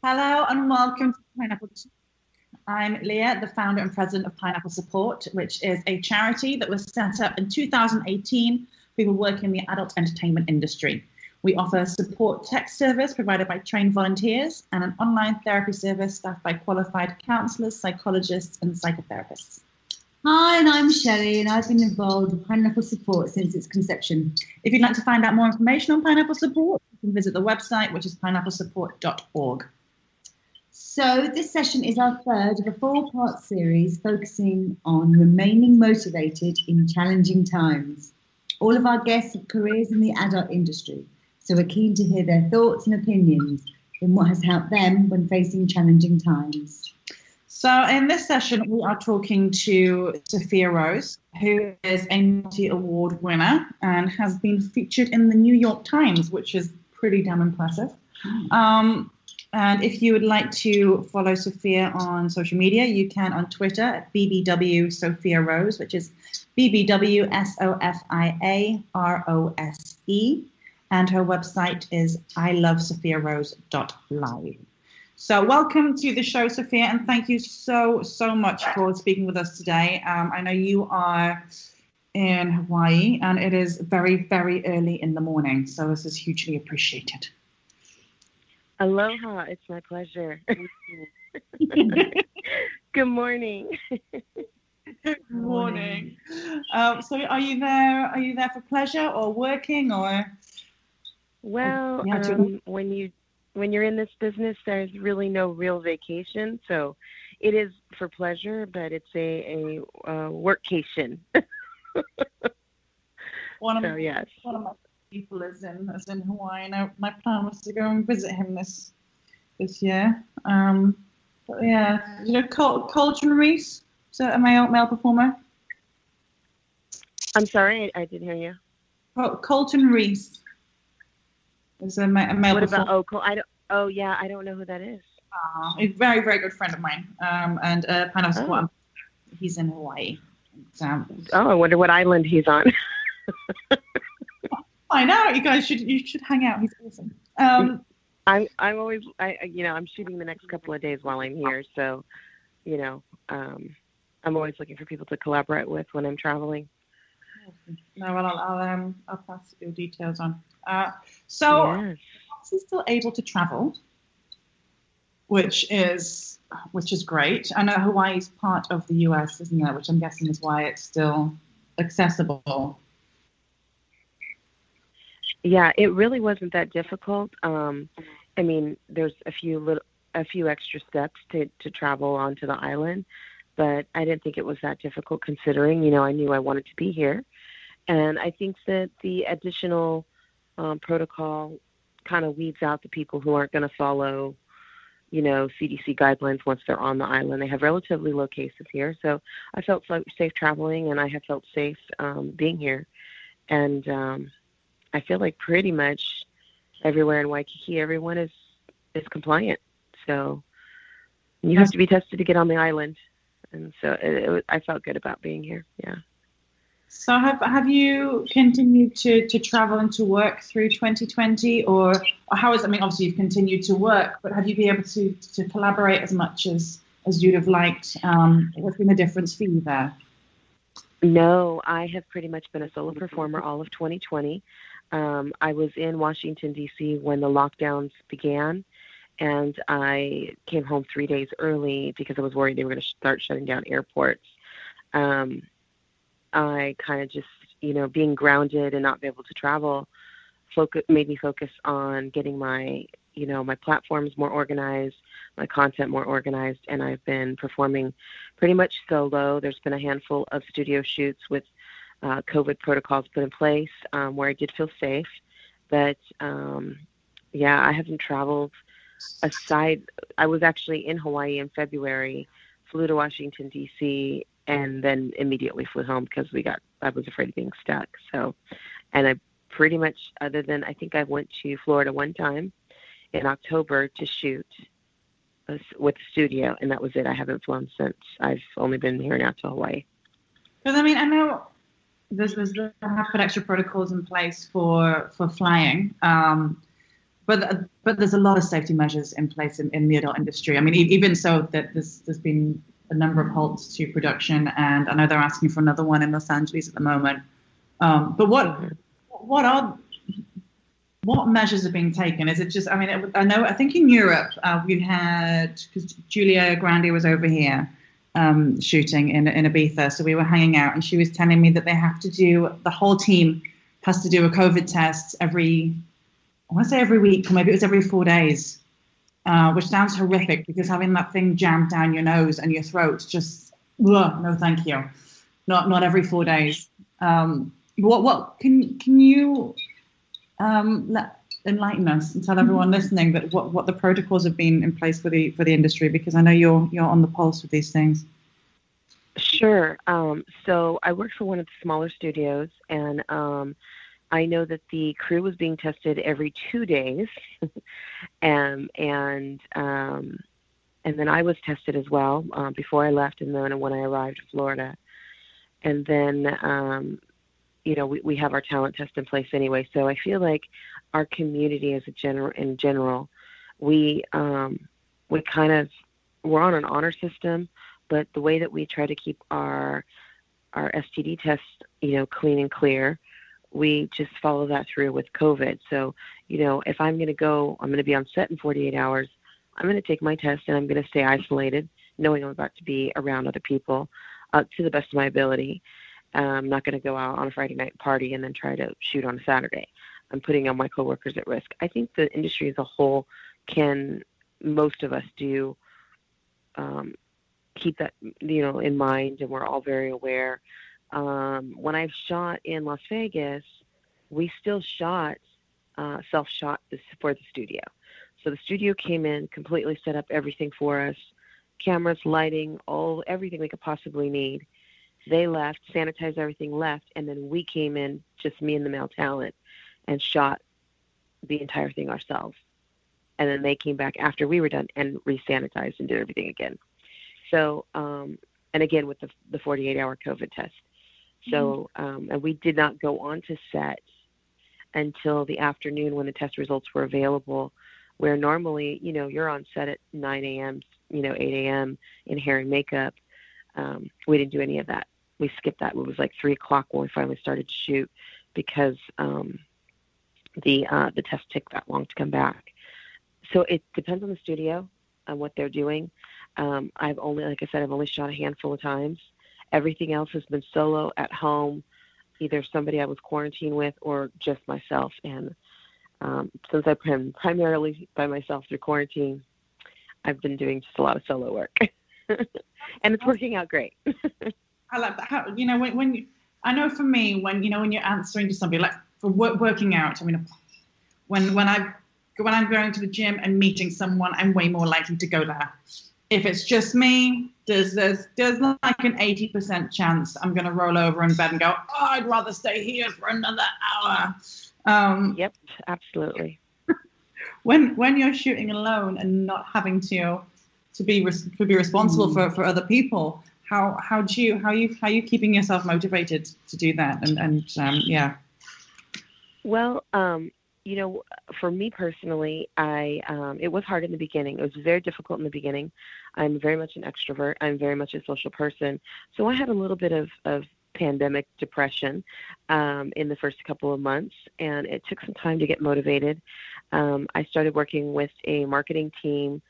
Hello and welcome to Pineapple. I'm Leah, the founder and president of Pineapple Support, which is a charity that was set up in 2018 for people working in the adult entertainment industry. We offer a support tech service provided by trained volunteers and an online therapy service staffed by qualified counsellors, psychologists and psychotherapists. Hi, and I'm Shelley, and I've been involved with Pineapple Support since its conception. If you'd like to find out more information on Pineapple Support, you can visit the website, which is pineapplesupport.org. So this session is our third of a four-part series focusing on remaining motivated in challenging times. All of our guests have careers in the adult industry, so we're keen to hear their thoughts and opinions in what has helped them when facing challenging times. So in this session, we are talking to Sofia Rose, who is a multi-award winner and has been featured in the New York Times, which is pretty damn impressive. And if you would like to follow Sofia on social media, you can on Twitter at BBW Sofia Rose, which is BBWSOFIAROSE. And her website is ilovesofiarose.live. So welcome to the show, Sofia, and thank you so much for speaking with us today. I know you are in Hawaii, and it is very, very early in the morning, so this is hugely appreciated. Aloha, it's my pleasure. Good morning. Good morning. So are you there for pleasure or working or? Well, when you're in this business, there's really no real vacation, so it is for pleasure, but it's a workcation. One of my people is in Hawaii. Now, my plan was to go and visit him this year. But yeah, you know, Colton Reese, is that a male performer? I'm sorry, I didn't hear you. Colton Reese is a male performer. I don't know who that is. A very, very good friend of mine. And Pineapple Support. He's in Hawaii. I wonder what island he's on. I know, you guys should hang out. He's awesome. I'm shooting the next couple of days while I'm here, so I'm always looking for people to collaborate with when I'm traveling. No, well, I'll pass your details on. So yes. He's still able to travel, which is great. I know Hawaii is part of the US, isn't it? Which I'm guessing is why it's still accessible. Yeah, it really wasn't that difficult. I mean, there's a few extra steps to travel onto the island, but I didn't think it was that difficult considering, I knew I wanted to be here. And I think that the additional protocol kind of weeds out the people who aren't going to follow, CDC guidelines once they're on the island. They have relatively low cases here, so I felt safe traveling, and I have felt safe being here. And I feel like pretty much everywhere in Waikiki, everyone is compliant. So you have to be tested to get on the island, and so I felt good about being here. Yeah. So have you continued to travel and to work through 2020, or how is? I mean, obviously you've continued to work, but have you been able to collaborate as much as you'd have liked? What's been the difference for you there? No, I have pretty much been a solo performer all of 2020. I was in Washington, D.C. when the lockdowns began, and I came home 3 days early because I was worried they were going to start shutting down airports. I kind of just, being grounded and not be able to travel made me focus on getting my platforms more organized, my content more organized, and I've been performing pretty much solo. There's been a handful of studio shoots with COVID protocols put in place where I did feel safe. But, I haven't traveled aside. I was actually in Hawaii in February, flew to Washington, D.C., and then immediately flew home because I was afraid of being stuck. So, and I pretty much, other than I think I went to Florida one time in October to shoot with the studio, and that was it. I haven't flown since. I've only been here now to Hawaii. Because I know there's have put extra protocols in place for flying, but there's a lot of safety measures in place in the adult industry. I mean, even so that there's been a number of halts to production, and I know they're asking for another one in Los Angeles at the moment. But what measures are being taken? Is it just? I mean, I think in Europe we had, because Julia Grandi was over here shooting in Ibiza, so we were hanging out, and she was telling me that the whole team has to do a COVID test I want to say every week, or maybe it was every 4 days, which sounds horrific because having that thing jammed down your nose and your throat, just, no, thank you. Not every 4 days. What can you enlighten us and tell everyone listening that what the protocols have been in place for the industry, because I know you're on the pulse with these things. Sure. So I worked for one of the smaller studios, and I know that the crew was being tested every 2 days, and then I was tested as well before I left, and then when I arrived in Florida, and then we have our talent test in place anyway. So I feel like our community in general, we're on an honor system, but the way that we try to keep our STD tests, clean and clear, we just follow that through with COVID. So, if I'm going to be on set in 48 hours, I'm going to take my test and I'm going to stay isolated, knowing I'm about to be around other people to the best of my ability. I'm not going to go out on a Friday night party and then try to shoot on a Saturday. I'm putting all my coworkers at risk. I think the industry as a whole most of us do keep that, in mind, and we're all very aware. When I've shot in Las Vegas, we still self-shot for the studio. So the studio came in, completely set up everything for us, cameras, lighting, everything we could possibly need. They left, sanitized everything, left, and then we came in, just me and the male talent, and shot the entire thing ourselves. And then they came back after we were done and re-sanitized and did everything again. So, and again with the 48-hour COVID test. So, and we did not go on to set until the afternoon when the test results were available, where normally, you're on set at 9 a.m., 8 a.m. in hair and makeup. We didn't do any of that. We skipped that. It was like 3 o'clock when we finally started to shoot because the test took that long to come back. So it depends on the studio and what they're doing. I've only shot a handful of times. Everything else has been solo at home, either somebody I was quarantined with or just myself. And since I've been primarily by myself through quarantine, I've been doing just a lot of solo work. And it's working out great. I like that. How, I know for me, when you're answering to somebody, like for working out, I mean, when I'm going to the gym and meeting someone, I'm way more likely to go there. If it's just me, there's like an 80% chance I'm going to roll over in bed and go, I'd rather stay here for another hour. Yep, absolutely. When you're shooting alone and not having to be responsible for other people, how are you keeping yourself motivated to do that? And yeah. Well, for me personally, it was hard in the beginning. It was very difficult in the beginning. I'm very much an extrovert. I'm very much a social person. So I had a little bit of pandemic depression in the first couple of months, and it took some time to get motivated. I started working with a marketing team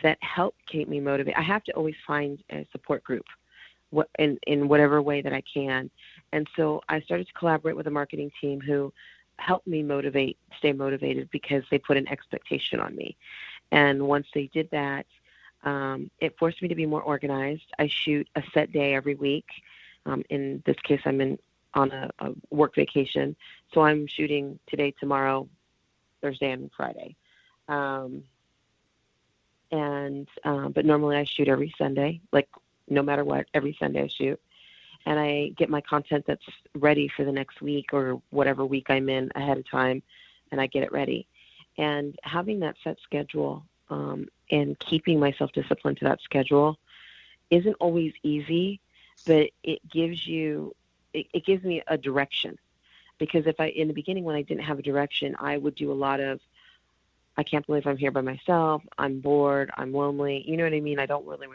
that helped keep me motivated. I have to always find a support group in whatever way that I can. And so I started to collaborate with a marketing team who helped me stay motivated, because they put an expectation on me. And once they did that, it forced me to be more organized. I shoot a set day every week. In this case, I'm on a work vacation. So I'm shooting today, tomorrow, Thursday, and Friday. But normally I shoot every Sunday, like no matter what, every Sunday I shoot. And I get my content that's ready for the next week or whatever week I'm in ahead of time, and I get it ready. And having that set schedule and keeping myself disciplined to that schedule isn't always easy, but it gives me a direction. Because in the beginning when I didn't have a direction, I would do a lot of I can't believe I'm here by myself. I'm bored. I'm lonely. You know what I mean? I don't really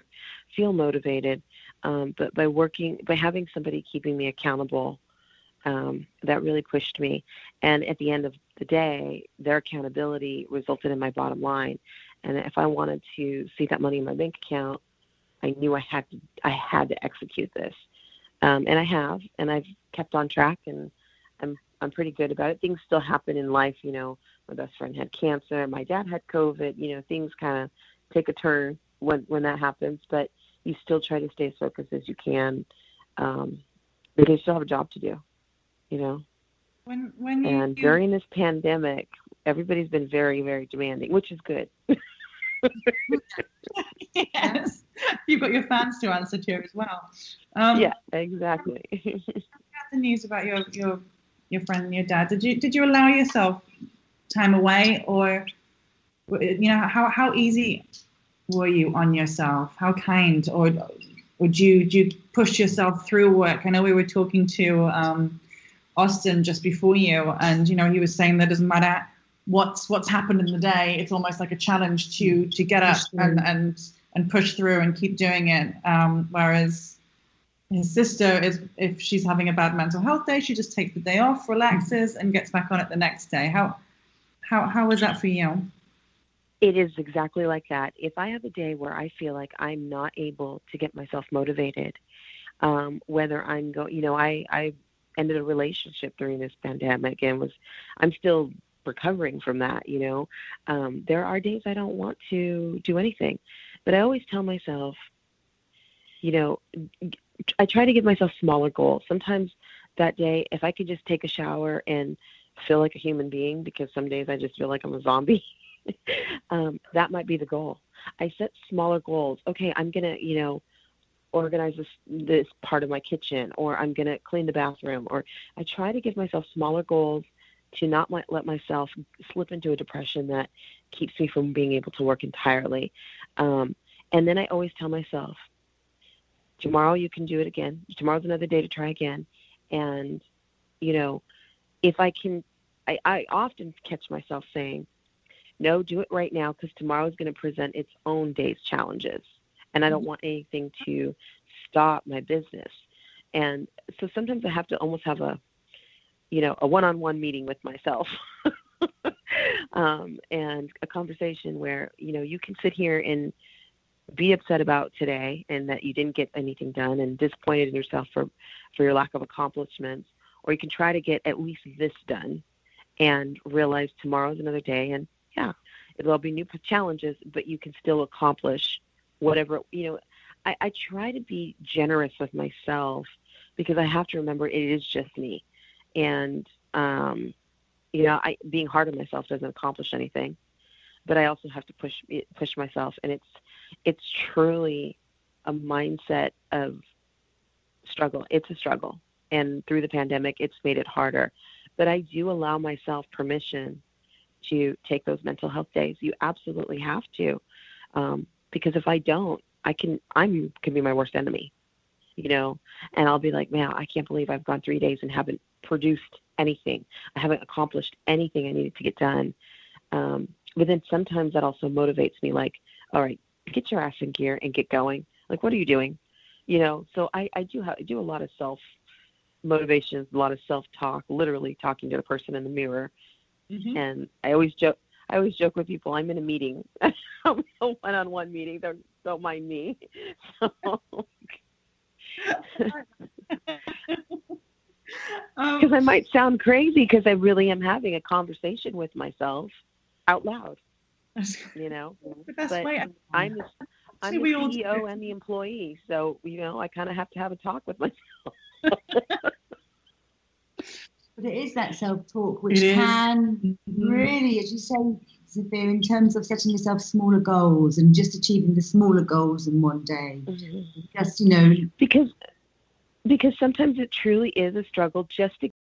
feel motivated. But by having somebody keeping me accountable, that really pushed me. And at the end of the day, their accountability resulted in my bottom line. And if I wanted to see that money in my bank account, I knew I had to execute this. And I have, and I've kept on track, and I'm pretty good about it. Things still happen in life, you know. My best friend had cancer. My dad had COVID. You know, things kind of take a turn when that happens. But you still try to stay as focused as you can, because you still have a job to do, you know. During this pandemic, everybody's been very, very demanding, which is good. Yes, you've got your fans to answer to as well. Yeah, exactly. The news about your friend and your dad. Did you allow yourself time away, or you know, how easy were you on yourself? How kind, or would you push yourself through work? I know we were talking to Austin just before you, and you know, he was saying that doesn't matter what's happened in the day, it's almost like a challenge to get up and push through and keep doing it. Whereas his sister is, if she's having a bad mental health day, she just takes the day off, relaxes, and gets back on it the next day. How was that for you? It is exactly like that. If I have a day where I feel like I'm not able to get myself motivated, whether I'm I ended a relationship during this pandemic and I'm still recovering from that, you know. There are days I don't want to do anything, but I always tell myself, you know, I try to give myself smaller goals. Sometimes that day, if I could just take a shower and feel like a human being, because some days I just feel like I'm a zombie, that might be the goal. I set smaller goals. Okay, I'm going to, you know, organize this part of my kitchen, or I'm going to clean the bathroom, or I try to give myself smaller goals to not let myself slip into a depression that keeps me from being able to work entirely. And then I always tell myself, tomorrow you can do it again. Tomorrow's another day to try again. And, you know, if I can, I often catch myself saying, no, do it right now, because tomorrow is going to present its own day's challenges. And I don't want anything to stop my business. And so sometimes I have to almost have a one-on-one meeting with myself and a conversation where, you know, you can sit here and be upset about today and that you didn't get anything done and disappointed in yourself for your lack of accomplishments, or you can try to get at least this done and realize tomorrow's another day, and yeah, it'll be new challenges, but you can still accomplish whatever, you know. I try to be generous with myself, because I have to remember it is just me. And, you know, being hard on myself doesn't accomplish anything, but I also have to push myself. And it's truly a mindset of struggle. It's a struggle. And through the pandemic, it's made it harder. But I do allow myself permission to take those mental health days. You absolutely have to, because if I don't, I can be my worst enemy, you know, and I'll be like, man, I can't believe I've gone 3 days and haven't produced anything. I haven't accomplished anything I needed to get done. But then sometimes that also motivates me, like, all right, get your ass in gear and get going. Like, what are you doing? You know, so I do a lot of self-motivation, a lot of self-talk, literally talking to the person in the mirror. Mm-hmm. And I always joke with people, I'm in a meeting. I'm in a one-on-one meeting. Don't mind me. Because I might sound crazy, because I really am having a conversation with myself out loud, you know. But I'm the CEO and the employee, so, you know, I kind of have to have a talk with myself. But it is that self-talk which can really, as you say, Sophia, in terms of setting yourself smaller goals and just achieving the smaller goals in one day. Mm-hmm. Just, you know. Because sometimes it truly is a struggle just to